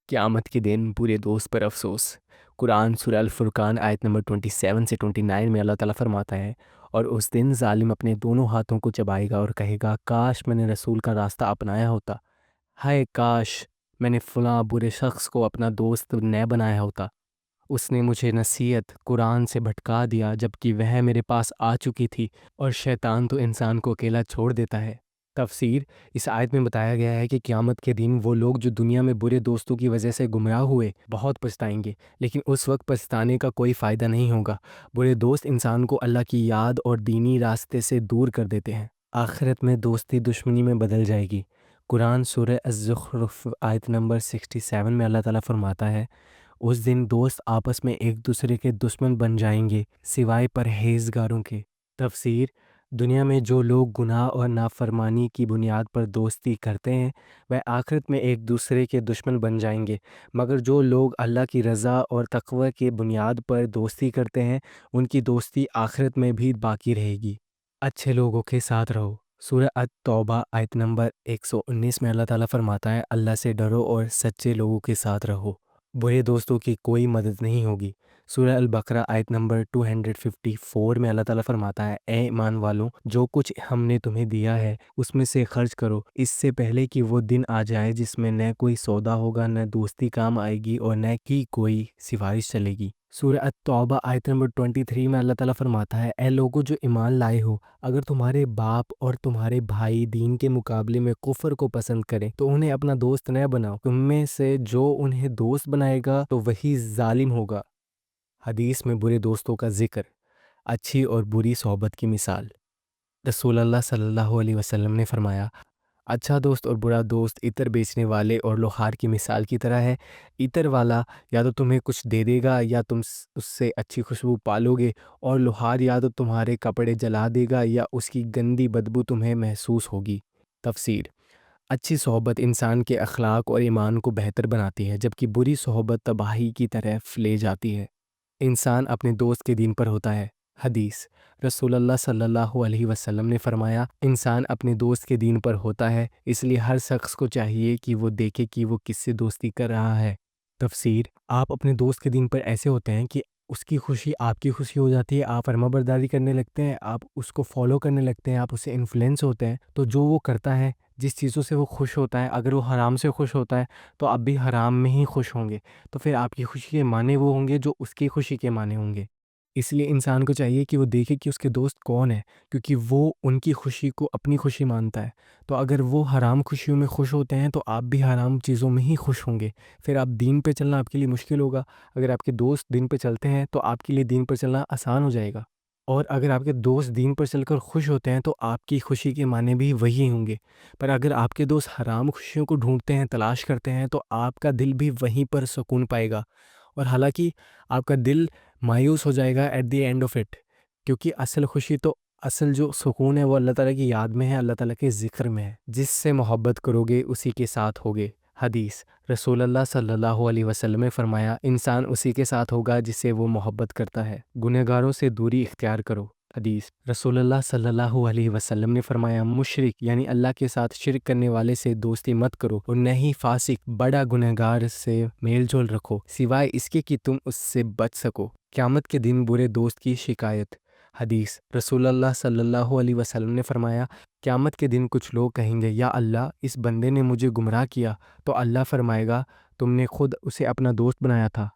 قیامت کے دن برے دوست پر افسوس۔ قرآن سورہ الفرقان آیت نمبر 27 سے 29 میں اللہ تعالیٰ فرماتا ہے، اور اس دن ظالم اپنے دونوں ہاتھوں کو چبائے گا اور کہے گا، کاش میں نے رسول کا راستہ اپنایا ہوتا، ہائے کاش میں نے فلاں برے شخص کو اپنا دوست نہ بنایا ہوتا، اس نے مجھے نصیحت قرآن سے بھٹکا دیا جبکہ وہ میرے پاس آ چکی تھی، اور شیطان تو انسان کو اکیلا چھوڑ دیتا ہے۔ تفسیر: اس آیت میں بتایا گیا ہے کہ قیامت کے دن وہ لوگ جو دنیا میں برے دوستوں کی وجہ سے گمراہ ہوئے بہت پچھتائیں گے، لیکن اس وقت پچھتانے کا کوئی فائدہ نہیں ہوگا۔ برے دوست انسان کو اللہ کی یاد اور دینی راستے سے دور کر دیتے ہیں۔ آخرت میں دوستی دشمنی میں بدل جائے گی۔ قرآن سورہ الزخرف آیت نمبر 67 میں اللہ تعالیٰ فرماتا ہے، اس دن دوست آپس میں ایک دوسرے کے دشمن بن جائیں گے سوائے پرہیزگاروں کے۔ تفسیر: دنیا میں جو لوگ گناہ اور نافرمانی کی بنیاد پر دوستی کرتے ہیں وہ آخرت میں ایک دوسرے کے دشمن بن جائیں گے، مگر جو لوگ اللہ کی رضا اور تقوی کی بنیاد پر دوستی کرتے ہیں ان کی دوستی آخرت میں بھی باقی رہے گی۔ اچھے لوگوں کے ساتھ رہو۔ سورہ التوبہ آیت نمبر 119 میں اللہ تعالیٰ فرماتا ہے، اللہ سے ڈرو اور سچے لوگوں کے ساتھ رہو، برے دوستوں کی کوئی مدد نہیں ہوگی۔ سورہ البقرہ آیت نمبر 254 میں اللہ تعالیٰ فرماتا ہے، اے ایمان والوں، جو کچھ ہم نے تمہیں دیا ہے اس میں سے خرچ کرو، اس سے پہلے کہ وہ دن آ جائے جس میں نہ کوئی سودا ہوگا، نہ دوستی کام آئے گی اور نہ کی کوئی سفارش چلے گی۔ سورہ التوبہ آیت نمبر 23 میں اللہ تعالیٰ فرماتا ہے، اے لوگو جو ایمان لائے ہو، اگر تمہارے باپ اور تمہارے بھائی دین کے مقابلے میں کفر کو پسند کریں تو انہیں اپنا دوست نہ بناؤ، تم میں سے جو انہیں دوست بنائے گا تو وہی ظالم ہوگا۔ حدیث میں برے دوستوں کا ذکر، اچھی اور بری صحبت کی مثال۔ رسول اللہ صلی اللہ علیہ وسلم نے فرمایا، اچھا دوست اور برا دوست عطر بیچنے والے اور لوہار کی مثال کی طرح ہے۔ عطر والا یا تو تمہیں کچھ دے دے گا یا تم اس سے اچھی خوشبو پالو گے، اور لوہار یا تو تمہارے کپڑے جلا دے گا یا اس کی گندی بدبو تمہیں محسوس ہوگی۔ تفسیر: اچھی صحبت انسان کے اخلاق اور ایمان کو بہتر بناتی ہے جبکہ بری صحبت تباہی کی طرف لے جاتی ہے۔ انسان اپنے دوست کے دین پر ہوتا ہے۔ حدیث: رسول اللہ صلی اللہ علیہ وسلم نے فرمایا، انسان اپنے دوست کے دین پر ہوتا ہے، اس لیے ہر شخص کو چاہیے کہ وہ دیکھے کہ وہ کس سے دوستی کر رہا ہے۔ تفسیر: آپ اپنے دوست کے دین پر ایسے ہوتے ہیں کہ اس کی خوشی آپ کی خوشی ہو جاتی ہے، آپ فرمانبرداری کرنے لگتے ہیں، آپ اس کو فالو کرنے لگتے ہیں، آپ اس سے انفلوئنس ہوتے ہیں، تو جو وہ کرتا ہے، جس چیزوں سے وہ خوش ہوتا ہے، اگر وہ حرام سے خوش ہوتا ہے تو آپ بھی حرام میں ہی خوش ہوں گے، تو پھر آپ کی خوشی کے معنی وہ ہوں گے جو اس کی خوشی کے معنی ہوں گے۔ اس لیے انسان کو چاہیے کہ وہ دیکھے کہ اس کے دوست کون ہیں، کیونکہ وہ ان کی خوشی کو اپنی خوشی مانتا ہے، تو اگر وہ حرام خوشیوں میں خوش ہوتے ہیں تو آپ بھی حرام چیزوں میں ہی خوش ہوں گے، پھر آپ دین پہ چلنا آپ کے لیے مشکل ہوگا۔ اگر آپ کے دوست دین پہ چلتے ہیں تو آپ کے لیے دین پر چلنا آسان ہو جائے گا، اور اگر آپ کے دوست دین پر چل کر خوش ہوتے ہیں تو آپ کی خوشی کے معنی بھی وہی ہوں گے۔ پر اگر آپ کے دوست حرام خوشیوں کو ڈھونڈتے ہیں، تلاش کرتے ہیں، تو آپ کا دل بھی وہیں پر سکون پائے گا، اور حالانکہ آپ کا دل مایوس ہو جائے گا at the end of it, کیونکہ اصل خوشی تو اصل جو سکون ہے وہ اللہ تعالیٰ کی یاد میں ہے، اللہ تعالیٰ کے ذکر میں ہے۔ جس سے محبت کرو گے اسی کے ساتھ ہوگے۔ حدیث: رسول اللہ صلی اللہ علیہ وسلم نے فرمایا، انسان اسی کے ساتھ ہوگا جس سے وہ محبت کرتا ہے۔ گنہگاروں سے دوری اختیار کرو۔ حدیث: رسول اللہ صلی اللہ علیہ وسلم نے فرمایا، مشرک یعنی اللہ کے ساتھ شرک کرنے والے سے دوستی مت کرو، اور نہ ہی فاسق بڑا گنہگار سے میل جول رکھو سوائے اس کے کہ تم اس سے بچ سکو۔ قیامت کے دن برے دوست کی شکایت۔ حدیث: رسول اللہ صلی اللہ علیہ وسلم نے فرمایا، قیامت کے دن کچھ لوگ کہیں گے، یا اللہ، اس بندے نے مجھے گمراہ کیا، تو اللہ فرمائے گا، تم نے خود اسے اپنا دوست بنایا تھا۔